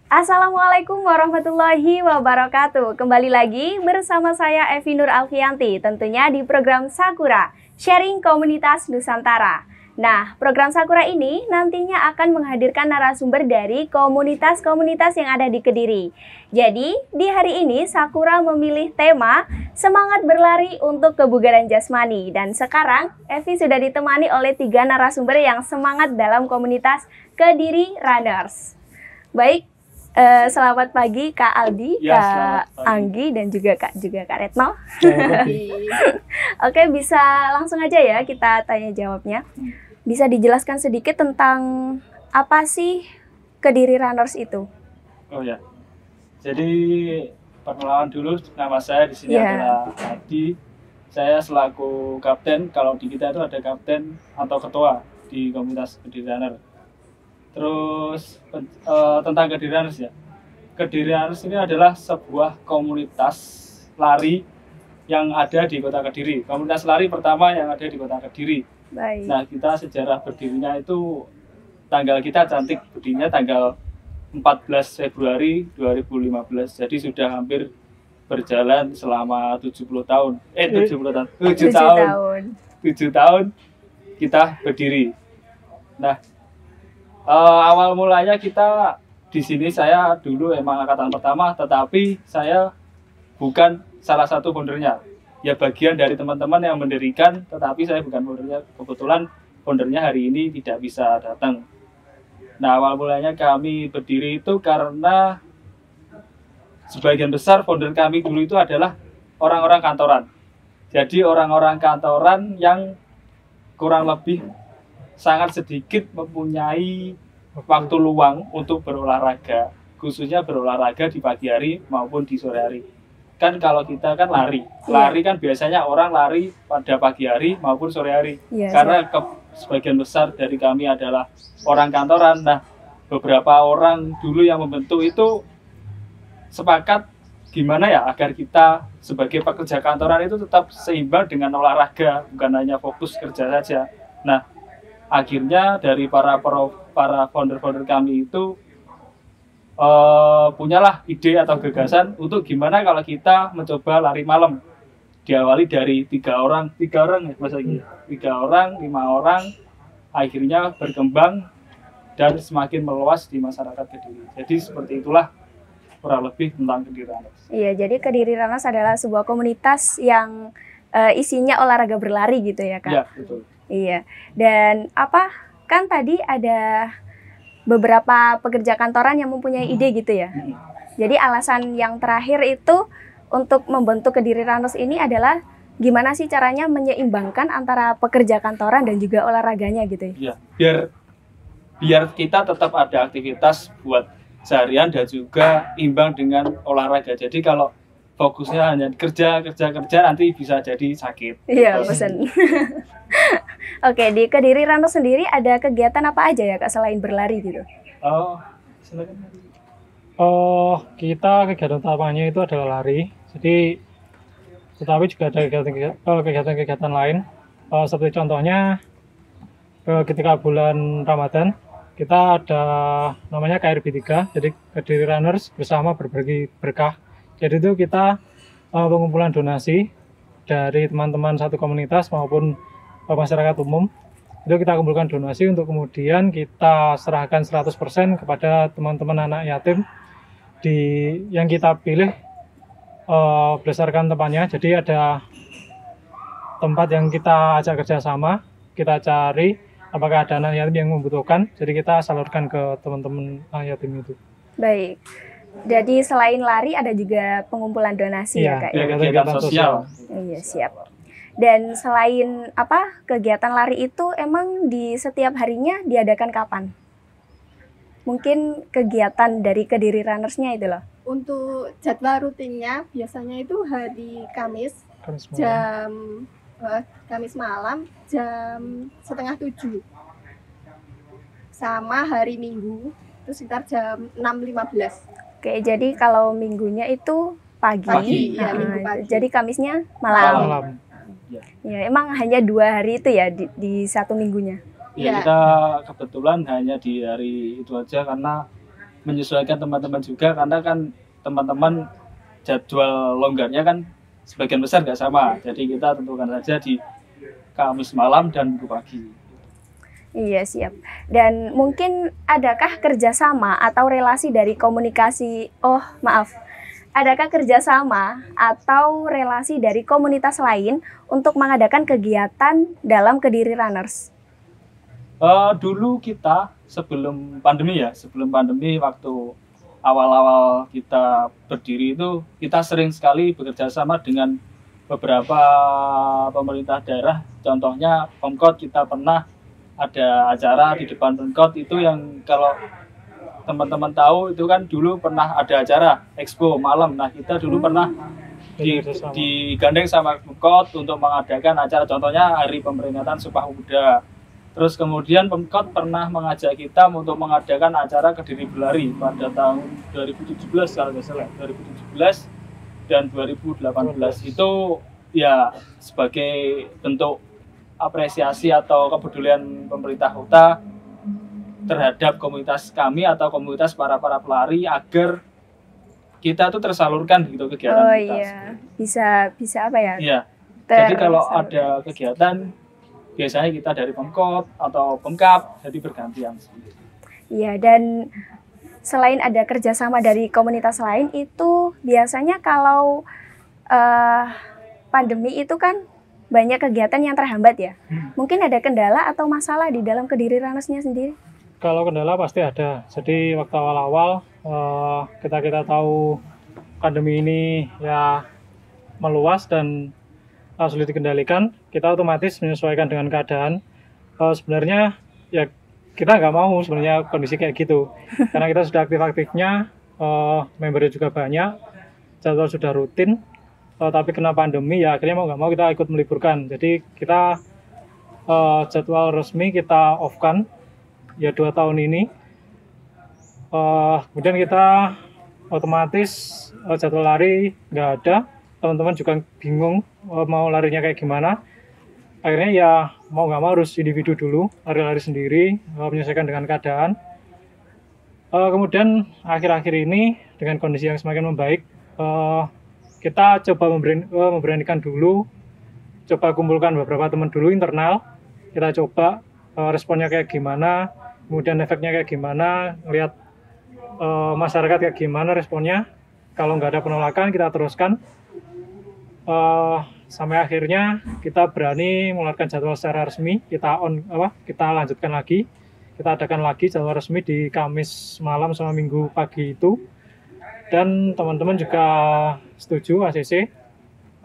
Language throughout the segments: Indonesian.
Assalamualaikum warahmatullahi wabarakatuh. Kembali lagi bersama saya Evi Nur Alfianti, tentunya di program Sakura, Sharing Komunitas Nusantara. Nah, program Sakura ini nantinya akan menghadirkan narasumber dari komunitas-komunitas yang ada di Kediri. Jadi, di hari ini Sakura memilih tema Semangat Berlari untuk Kebugaran Jasmani. Dan sekarang, Evi sudah ditemani oleh 3 narasumber yang semangat dalam komunitas Kediri Runners. Baik, selamat pagi Kak Aldi, Ya, Kak Anggi, dan juga Kak Retno. Oke, bisa langsung aja ya kita tanya jawabnya. Bisa dijelaskan sedikit tentang apa sih Kediri Runners itu? Oh ya, jadi perkenalan dulu, nama saya di sini adalah Aldi. Saya selaku kapten, kalau di kita itu ada kapten atau ketua di komunitas Kediri Runner. Terus tentang Kediri Runners ya. Kediri Runners ini adalah sebuah komunitas lari yang ada di Kota Kediri. Komunitas lari pertama yang ada di Kota Kediri. Baik. Nah, kita sejarah berdirinya itu tanggal kita cantik berdirinya tanggal 14 Februari 2015. Jadi sudah hampir berjalan selama 70 tahun. 7 tahun. 7 tahun kita berdiri. Nah, awal mulanya kita di sini, saya dulu emang angkatan pertama, tetapi saya bukan salah satu foundernya. Ya, bagian dari teman-teman yang mendirikan, tetapi saya bukan foundernya. Kebetulan foundernya hari ini tidak bisa datang. Nah, awal mulanya kami berdiri itu karena sebagian besar founder kami dulu itu adalah orang-orang kantoran. Jadi orang-orang kantoran yang kurang lebih sangat sedikit mempunyai waktu luang untuk berolahraga, khususnya berolahraga di pagi hari maupun di sore hari. Kan kalau kita kan lari kan biasanya orang lari pada pagi hari maupun sore hari. Karena sebagian besar dari kami adalah orang kantoran. Nah, beberapa orang dulu yang membentuk itu sepakat gimana ya agar kita sebagai pekerja kantoran itu tetap seimbang dengan olahraga, bukan hanya fokus kerja saja. Nah, akhirnya dari para founder-founder kami itu punyalah ide atau gagasan untuk gimana kalau kita mencoba lari malam. Diawali dari 3 orang ya Mas Agi. 3 orang, 5 orang, akhirnya berkembang dan semakin meluas di masyarakat Kediri. Jadi seperti itulah kurang lebih tentang Kediri Runners. Iya, jadi Kediri Runners adalah sebuah komunitas yang isinya olahraga berlari gitu ya, Kak? Iya, betul. Iya, dan kan tadi ada beberapa pekerja kantoran yang mempunyai ide gitu ya. Jadi alasan yang terakhir itu untuk membentuk Kediri Runners ini adalah gimana sih caranya menyeimbangkan antara pekerja kantoran dan juga olahraganya gitu ya. Iya, biar kita tetap ada aktivitas buat seharian dan juga imbang dengan olahraga. Jadi kalau fokusnya hanya kerja nanti bisa jadi sakit. Iya, bosan. Oke, di Kediri Runners sendiri ada kegiatan apa aja ya Kak selain berlari gitu? Oh, silakan. Kita kegiatan utamanya itu adalah lari. Jadi, tetapi juga ada kegiatan-kegiatan lain. Seperti contohnya ketika bulan Ramadan, kita ada namanya KRB 3, jadi Kediri Runners bersama berbagi berkah. Jadi itu kita pengumpulan donasi dari teman-teman satu komunitas maupun masyarakat umum. Itu kita kumpulkan donasi untuk kemudian kita serahkan 100% kepada teman-teman anak yatim yang kita pilih berdasarkan tempatnya. Jadi ada tempat yang kita ajak kerjasama, kita cari apakah ada anak yatim yang membutuhkan, jadi kita salurkan ke teman-teman anak yatim itu. Baik. Jadi selain lari ada juga pengumpulan donasi ya Kak? Kegiatan sosial. Iya, siap. Dan selain kegiatan lari itu emang di setiap harinya diadakan kapan? Mungkin kegiatan dari Kediri Runners-nya itu loh. Untuk jadwal rutinnya biasanya itu hari Kamis malam jam 6:30 sama hari Minggu itu sekitar jam 6:15. Oke, jadi kalau minggunya itu pagi. Ya, Minggu pagi. Jadi Kamisnya malam. Ya, emang hanya 2 hari itu ya di satu minggunya. Ya, kita kebetulan hanya di hari itu aja karena menyesuaikan teman-teman juga, karena kan teman-teman jadwal longgarnya kan sebagian besar nggak sama, jadi kita tentukan saja di Kamis malam dan Minggu pagi. Iya, siap. Dan mungkin adakah kerjasama atau relasi dari adakah kerjasama atau relasi dari komunitas lain untuk mengadakan kegiatan dalam Kediri Runners? Dulu kita sebelum pandemi waktu awal-awal kita berdiri itu kita sering sekali bekerja sama dengan beberapa pemerintah daerah. Contohnya Pemkot, kita pernah ada acara di depan Pemkot itu yang kalau teman-teman tahu itu kan dulu pernah ada acara expo malam. Nah, kita dulu pernah digandeng sama Pemkot untuk mengadakan acara, contohnya Hari Pemeringatan Sumpah Pemuda. Terus kemudian Pemkot pernah mengajak kita untuk mengadakan acara Kediri Berlari pada tahun 2017 kalau nggak salah, 2017 dan 2018 itu ya sebagai bentuk apresiasi atau kepedulian pemerintah kota terhadap komunitas kami atau komunitas para pelari agar kita tuh tersalurkan gitu kegiatan kita. Iya, bisa apa ya? Iya. Jadi kalau ada kegiatan biasanya kita dari Pemkot atau Pemkap, jadi bergantian. Iya, dan selain ada kerjasama dari komunitas lain itu biasanya kalau pandemi itu kan banyak kegiatan yang terhambat ya. Mungkin ada kendala atau masalah di dalam Kediri Runners-nya sendiri? Kalau kendala pasti ada. Jadi waktu awal-awal kita tahu pandemi ini ya meluas dan sulit dikendalikan, kita otomatis menyesuaikan dengan keadaan. Sebenarnya ya kita nggak mau sebenarnya kondisi kayak gitu, karena kita sudah aktif-aktifnya, membernya juga banyak, jadwal sudah rutin, tapi kena pandemi ya akhirnya mau nggak mau kita ikut meliburkan. Jadi kita jadwal resmi kita off-kan ya 2 tahun ini. Kemudian kita otomatis jadwal lari nggak ada, teman-teman juga bingung mau larinya kayak gimana. Akhirnya ya mau nggak mau harus individu dulu, lari-lari sendiri, menyesuaikan dengan keadaan. Kemudian akhir-akhir ini dengan kondisi yang semakin membaik, kita coba memberanikan dulu, coba kumpulkan beberapa teman dulu internal, kita coba responnya kayak gimana, kemudian efeknya kayak gimana, ngelihat masyarakat kayak gimana responnya. Kalau nggak ada penolakan kita teruskan. Sampai akhirnya kita berani mengeluarkan jadwal secara resmi, kita lanjutkan lagi, kita adakan lagi jadwal resmi di Kamis malam sama Minggu pagi itu, dan teman-teman juga setuju ACC,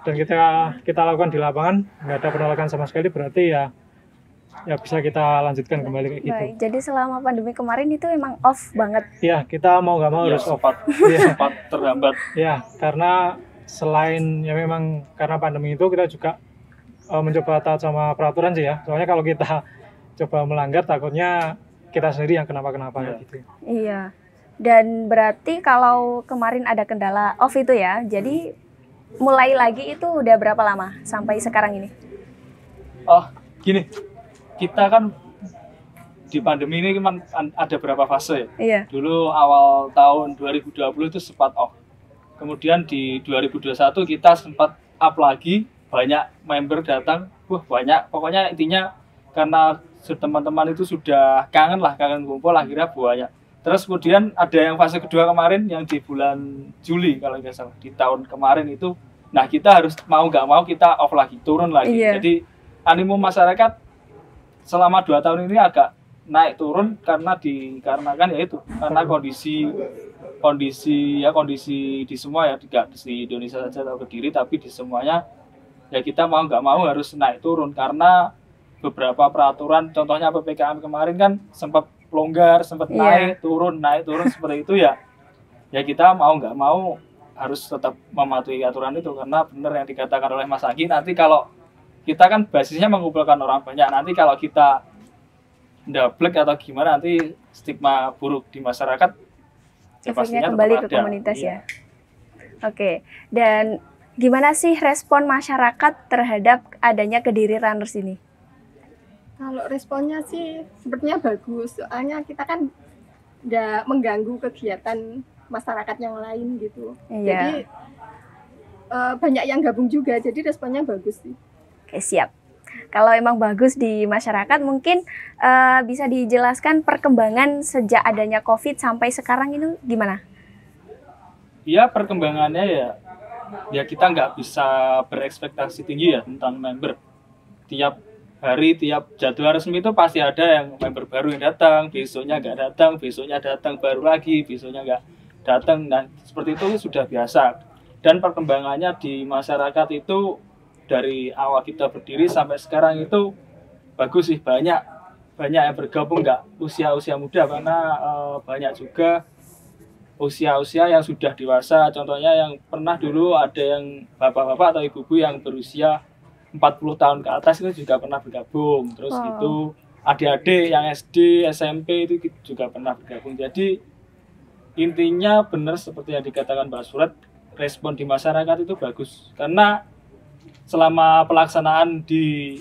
dan kita lakukan di lapangan, nggak ada penolakan sama sekali, berarti ya bisa kita lanjutkan kembali kayak gitu. Baik, jadi selama pandemi kemarin itu emang off banget. Ya, kita mau nggak mau harus off. Sempat terhambat. Ya, karena selain ya memang karena pandemi itu kita juga mencoba taat sama peraturan sih ya. Soalnya kalau kita coba melanggar takutnya kita sendiri yang kenapa-kenapa gitu. Iya. Dan berarti kalau kemarin ada kendala off itu ya. Jadi mulai lagi itu udah berapa lama sampai sekarang ini? Oh, gini. Kita kan di pandemi ini kan ada berapa fase ya? Iya. Dulu awal tahun 2020 itu sempat off. Kemudian di 2021 kita sempat up lagi, banyak member datang, banyak, pokoknya intinya karena teman-teman itu sudah kangen kumpul, akhirnya banyak. Terus kemudian ada yang fase kedua kemarin yang di bulan Juli kalau nggak salah, di tahun kemarin itu, nah kita harus mau nggak mau kita off lagi, turun lagi. Iya. Jadi animo masyarakat selama 2 tahun ini agak naik turun dikarenakan ya itu, karena kondisi di semua ya, tidak di Indonesia saja atau Kediri, tapi di semuanya ya kita mau nggak mau harus naik turun karena beberapa peraturan, contohnya PPKM kemarin kan sempat longgar, sempat naik turun seperti itu ya kita mau nggak mau harus tetap mematuhi aturan itu, karena benar yang dikatakan oleh Mas Anggi, nanti kalau kita kan basisnya mengumpulkan orang banyak, nanti kalau kita ndablek atau gimana nanti stigma buruk di masyarakat ya efeknya kembali ke komunitas ya. Oke, dan gimana sih respon masyarakat terhadap adanya Kediri Runners ini? Kalau responnya sih sepertinya bagus, soalnya kita kan nggak mengganggu kegiatan masyarakat yang lain gitu. Iya. Jadi banyak yang gabung juga, jadi responnya bagus sih. Oke, siap. Kalau emang bagus di masyarakat, mungkin bisa dijelaskan perkembangan sejak adanya COVID sampai sekarang ini gimana? Ya perkembangannya ya kita nggak bisa berekspektasi tinggi ya tentang member. Tiap hari, tiap jadwal resmi itu pasti ada yang member baru yang datang, besoknya nggak datang, besoknya datang baru lagi, besoknya nggak datang. Nah, seperti itu sudah biasa. Dan perkembangannya di masyarakat itu dari awal kita berdiri sampai sekarang itu bagus sih, banyak yang bergabung, nggak usia muda, karena banyak juga usia yang sudah dewasa. Contohnya yang pernah dulu ada yang bapak-bapak atau ibu-ibu yang berusia 40 tahun ke atas itu juga pernah bergabung. Terus itu adik-adik yang SD, SMP itu juga pernah bergabung. Jadi intinya benar seperti yang dikatakan Mbak Surat, respon di masyarakat itu bagus. Karena selama pelaksanaan di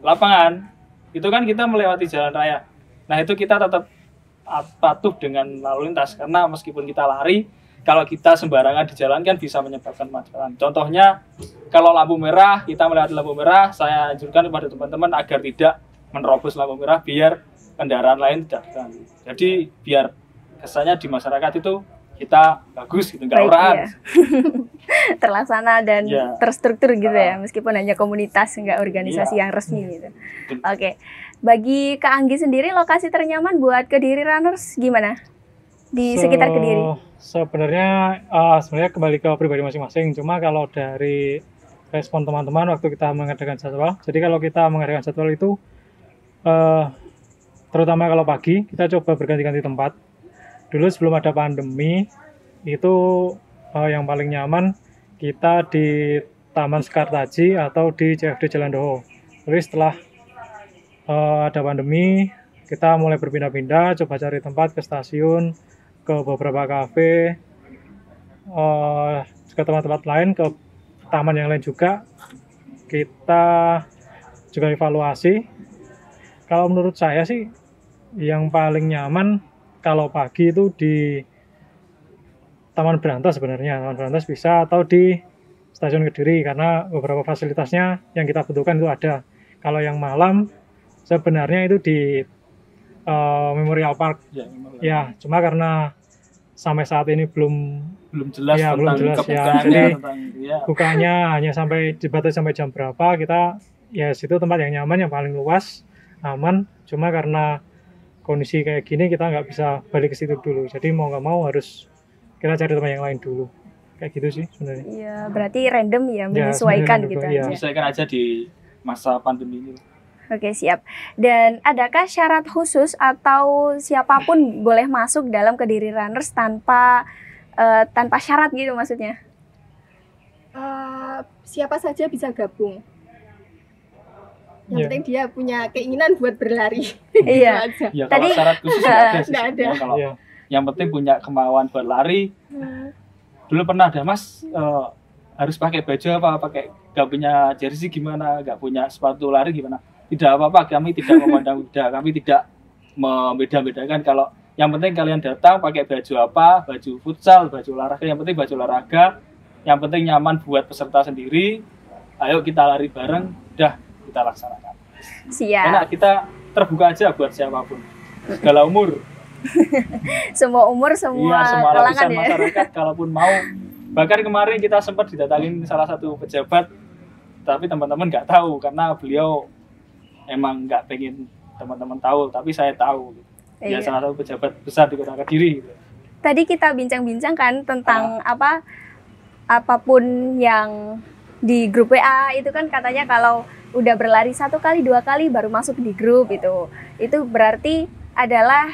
lapangan itu kan kita melewati jalan raya. Nah itu kita tetap patuh dengan lalu lintas, karena meskipun kita lari, kalau kita sembarangan di jalan kan bisa menyebabkan kemacetan. Contohnya, kalau lampu merah, kita melewati lampu merah, saya anjurkan kepada teman-teman agar tidak menerobos lampu merah biar kendaraan lain tidak terganggu. Jadi biar kesannya di masyarakat itu kita bagus gitu, nggak orang. Iya. Terlaksana dan terstruktur gitu ya, meskipun hanya komunitas, nggak organisasi yang resmi gitu. Oke, bagi Kak Anggi sendiri, lokasi ternyaman buat Kediri Runners gimana? Di sekitar Kediri? Sebenarnya kembali ke pribadi masing-masing. Cuma kalau dari respon teman-teman waktu kita mengadakan jadwal, jadi kalau kita mengadakan jadwal itu terutama kalau pagi kita coba berganti-ganti tempat. Dulu sebelum ada pandemi itu yang paling nyaman kita di Taman Sekartaji atau di CFD Jalan Doho. Tapi setelah ada pandemi kita mulai berpindah-pindah, coba cari tempat ke stasiun, ke beberapa kafe, ke tempat-tempat lain, ke taman yang lain juga. Kita juga evaluasi. Kalau menurut saya sih yang paling nyaman kalau pagi itu di Taman Berantas sebenarnya. Taman Berantas bisa, atau di Stasiun Kediri, karena beberapa fasilitasnya yang kita butuhkan itu ada. Kalau yang malam sebenarnya itu di Memorial Park. Ya, cuma karena sampai saat ini belum jelas ya, belum jelas ya. Jadi bukanya hanya dibatasi sampai jam berapa. Kita ya situ tempat yang nyaman, yang paling luas, aman. Cuma karena kondisi kayak gini kita nggak bisa balik ke situ dulu. Jadi mau nggak mau harus kita cari tempat yang lain dulu. Kayak gitu sih sebenarnya. Iya, berarti random ya, menyesuaikan gitu aja. Menyesuaikan aja di masa pandemi ini. Oke, siap. Dan adakah syarat khusus atau siapapun boleh masuk dalam Kediri Runners tanpa syarat gitu maksudnya? Siapa saja bisa gabung. Yang penting dia punya keinginan buat berlari. Iya. Ya, kalau syarat khusus nggak ada. Ya, kalau yang penting punya kemauan berlari. Dulu pernah ada Mas harus pakai baju apa, nggak punya jersey gimana, nggak punya sepatu lari gimana? Tidak apa-apa, kami tidak memandang beda, kami tidak membeda-bedakan. Kalau yang penting kalian datang pakai baju apa, baju futsal, baju olahraga, yang penting baju olahraga, yang penting nyaman buat peserta sendiri. Ayo kita lari bareng, udah kita laksanakan. Siap. Karena kita terbuka aja buat siapapun, segala umur. Semua umur, semua lapisan ya. Masyarakat kalaupun mau. Bahkan kemarin kita sempat didatangin salah satu pejabat, tapi teman-teman nggak tahu karena beliau emang nggak pengen teman-teman tahu, tapi saya tahu. Ya salah satu pejabat besar di Kota Kediri. Tadi kita bincang-bincang kan tentang apapun yang di grup WA itu kan katanya kalau udah berlari 1 kali 2 kali baru masuk di grup itu berarti adalah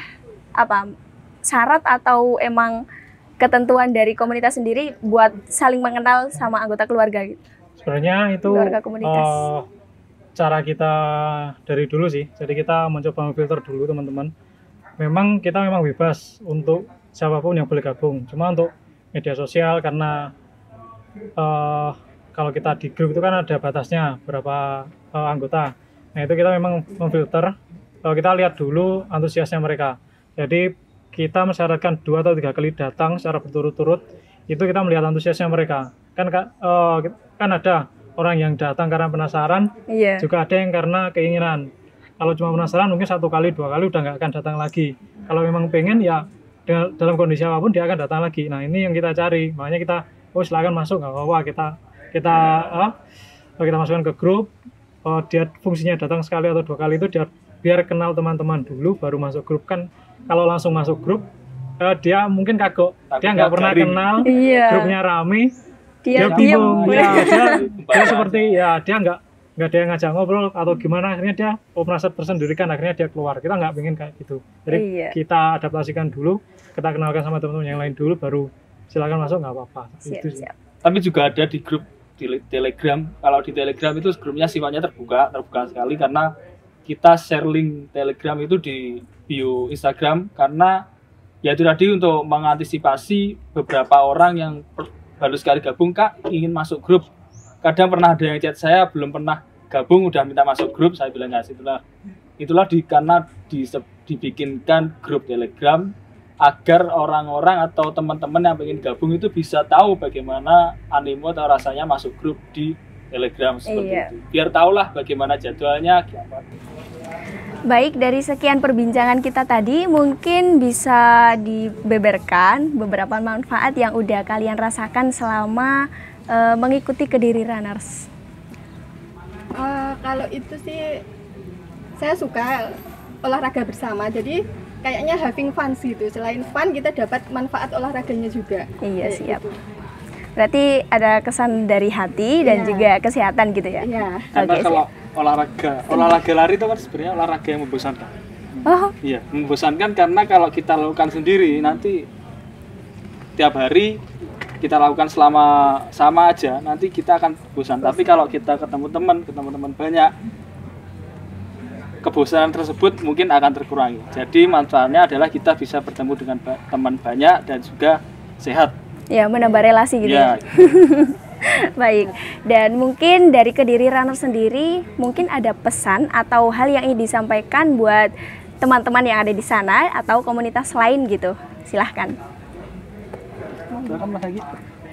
syarat atau emang ketentuan dari komunitas sendiri buat saling mengenal sama anggota keluarga gitu. Sebenarnya itu keluarga komunitas. Cara kita dari dulu sih. Jadi kita mencoba memfilter dulu teman-teman. Memang kita bebas untuk siapapun yang boleh gabung. Cuma untuk media sosial karena kalau kita di grup itu kan ada batasnya berapa anggota. Nah itu kita memang memfilter. Kita lihat dulu antusiasnya mereka. Jadi kita mensyaratkan 2 atau 3 kali datang secara berturut-turut, itu kita melihat antusiasnya mereka. Kan ada orang yang datang karena penasaran, juga ada yang karena keinginan. Kalau cuma penasaran mungkin 1 kali 2 kali udah nggak akan datang lagi. Kalau memang pengen ya dalam kondisi apapun dia akan datang lagi. Nah ini yang kita cari, makanya kita silakan masuk, nggak apa-apa, kita masukkan ke grup. Dia fungsinya datang sekali atau 2 kali itu biar kenal teman-teman dulu baru masuk grup. Kan kalau langsung masuk grup dia mungkin kagok, dia nggak pernah kenal, grupnya rame, dia bingung, dia seperti dia nggak ada yang ngajak ngobrol atau gimana, akhirnya dia merasa tersendiri kan, akhirnya dia keluar. Kita nggak pengen kayak gitu, jadi kita adaptasikan dulu, kita kenalkan sama teman-teman yang lain dulu, baru silakan masuk, nggak apa-apa. Siap. Tapi juga ada di grup di Telegram. Kalau di Telegram itu grupnya sifatnya terbuka sekali, karena kita share link Telegram itu di bio Instagram, karena ya itu tadi untuk mengantisipasi beberapa orang yang baru sekali gabung, Kak ingin masuk grup. Kadang pernah ada yang chat saya belum pernah gabung udah minta masuk grup, saya bilang nggak, itulah karena dibikinkan grup Telegram agar orang-orang atau teman-teman yang ingin gabung itu bisa tahu bagaimana animo atau rasanya masuk grup di Telegram seperti itu. Biar tahulah bagaimana jadwalnya. Baik, dari sekian perbincangan kita tadi, mungkin bisa dibeberkan beberapa manfaat yang udah kalian rasakan selama mengikuti Kediri Runners. Kalau itu sih saya suka olahraga bersama, jadi kayaknya having fun gitu. Selain fun, kita dapat manfaat olahraganya juga. Iya, siap. Gitu. Berarti ada kesan dari hati dan juga kesehatan gitu ya? Iya. Karena kalau olahraga lari itu kan sebenarnya olahraga yang membosankan. Iya, membosankan karena kalau kita lakukan sendiri nanti tiap hari kita lakukan sama aja, nanti kita akan bosan. Tapi kalau kita ketemu teman banyak, kebosanan tersebut mungkin akan terkurangi. Jadi manfaatnya adalah kita bisa bertemu dengan teman banyak dan juga sehat. Ya, menambah relasi gitu ya. Baik, dan mungkin dari Kediri Runner sendiri mungkin ada pesan atau hal yang ingin disampaikan buat teman-teman yang ada di sana atau komunitas lain gitu. Silahkan.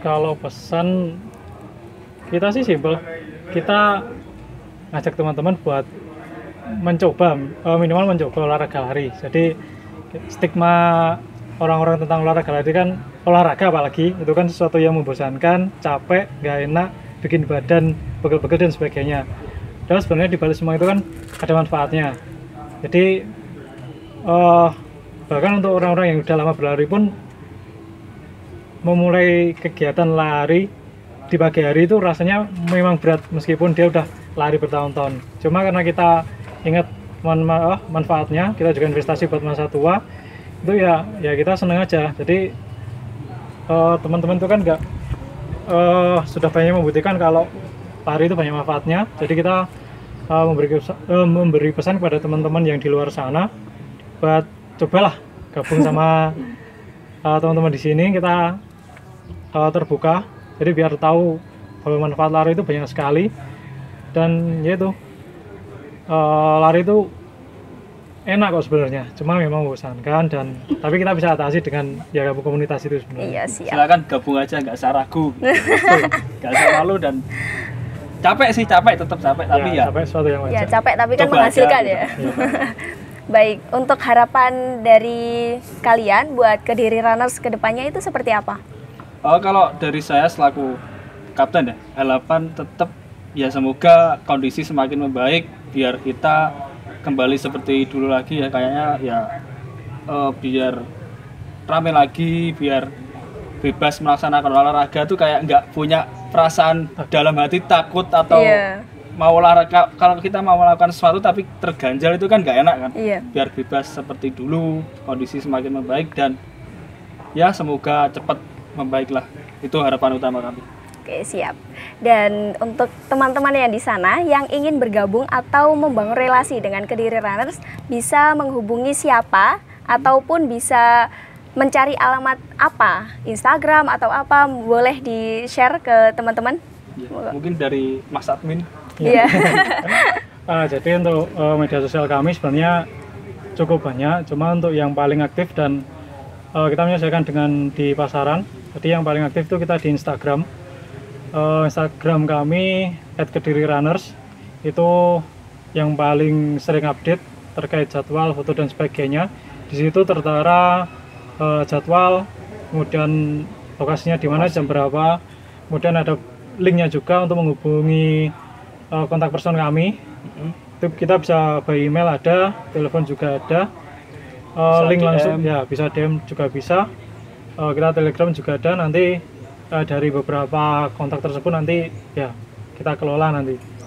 Kalau pesan kita sih simpel, kita ngajak teman-teman buat minimal mencoba olahraga lari. Jadi stigma orang-orang tentang olahraga lari kan, olahraga apalagi itu kan sesuatu yang membosankan, capek, nggak enak, bikin badan pegel-pegel dan sebagainya. Dan sebenarnya di balik semua itu kan ada manfaatnya. Jadi bahkan untuk orang-orang yang udah lama berlari pun memulai kegiatan lari di pagi hari itu rasanya memang berat meskipun dia udah lari bertahun-tahun. Cuma karena kita ingat manfaatnya, kita juga investasi buat masa tua, itu ya kita senang aja. Jadi teman-teman itu kan nggak sudah banyak membuktikan kalau lari itu banyak manfaatnya. Jadi kita memberi pesan kepada teman-teman yang di luar sana buat cobalah gabung sama teman-teman di sini. Kita terbuka, jadi biar tahu bahwa manfaat lari itu banyak sekali. Dan yaitu lari itu enak kok sebenarnya, cuma memang membosankan, tapi kita bisa atasi dengan gabung komunitas itu sebenarnya. Iya, siap. Silakan gabung aja, nggak usah ragu, nggak usah malu, dan capek tetap capek, tapi capek sesuatu yang wajar. Ya capek tapi kan menghasilkan aja, gitu. Baik, untuk harapan dari kalian buat Kediri Runners kedepannya itu seperti apa? Kalau dari saya selaku kapten ya, harapan tetap ya semoga kondisi semakin membaik biar kita kembali seperti dulu lagi ya, kayaknya ya biar rame lagi, biar bebas melaksanakan olahraga tuh kayak nggak punya perasaan dalam hati takut atau mau olahraga. Kalau kita mau melakukan sesuatu tapi terganjal itu kan nggak enak kan. Biar bebas seperti dulu, kondisi semakin membaik, dan ya semoga cepat membaiklah. Itu harapan utama kami. Oke, siap. Dan untuk teman-teman yang di sana yang ingin bergabung atau membangun relasi dengan Kediri Runners, bisa menghubungi siapa ataupun bisa mencari alamat apa, Instagram atau apa, boleh di-share ke teman-teman? Ya, mungkin dari Mas Admin. Iya. Jadi untuk media sosial kami sebenarnya cukup banyak, cuma untuk yang paling aktif dan kita menyesuaikan dengan di pasaran. Jadi yang paling aktif itu kita di Instagram. Instagram kami @kedirirunners itu yang paling sering update terkait jadwal, foto dan sebagainya. Di situ tertera jadwal, kemudian lokasinya di mana, jam berapa, kemudian ada linknya juga untuk menghubungi kontak person kami. Itu kita bisa by email ada, telepon juga ada, link DM. langsung ya bisa DM juga bisa. Kita Telegram juga ada, nanti dari beberapa kontak tersebut nanti ya kita kelola nanti.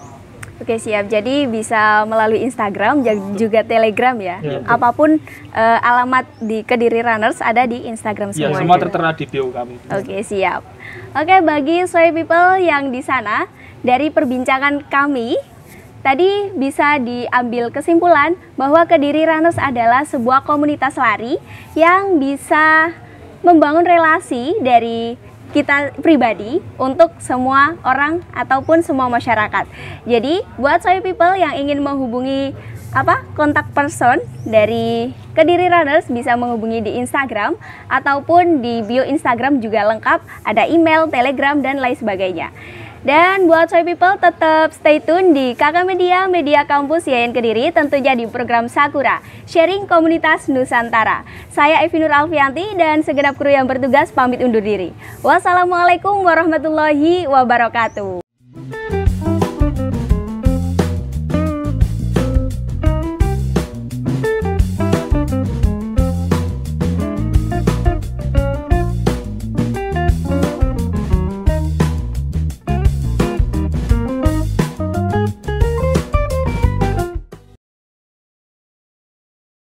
Oke, siap. Jadi bisa melalui Instagram juga Telegram ya. Ya, Apapun alamat di Kediri Runners ada di Instagram Ya, semuanya. semua tertera di bio kami. Oke, siap. Oke, bagi Soy People yang di sana, dari perbincangan kami tadi bisa diambil kesimpulan bahwa Kediri Runners adalah sebuah komunitas lari yang bisa membangun relasi dari kita pribadi untuk semua orang ataupun semua masyarakat. Jadi buat Soy People yang ingin menghubungi kontak person dari Kediri Runners bisa menghubungi di Instagram ataupun di bio Instagram juga lengkap, ada email, Telegram dan lain sebagainya. Dan buat Soy People tetap stay tune di KK Media, Media Kampus YN Kediri, tentunya di program Sakura, Sharing Komunitas Nusantara. Saya Evi Nur Alfianti dan segenap kru yang bertugas pamit undur diri. Wassalamualaikum warahmatullahi wabarakatuh.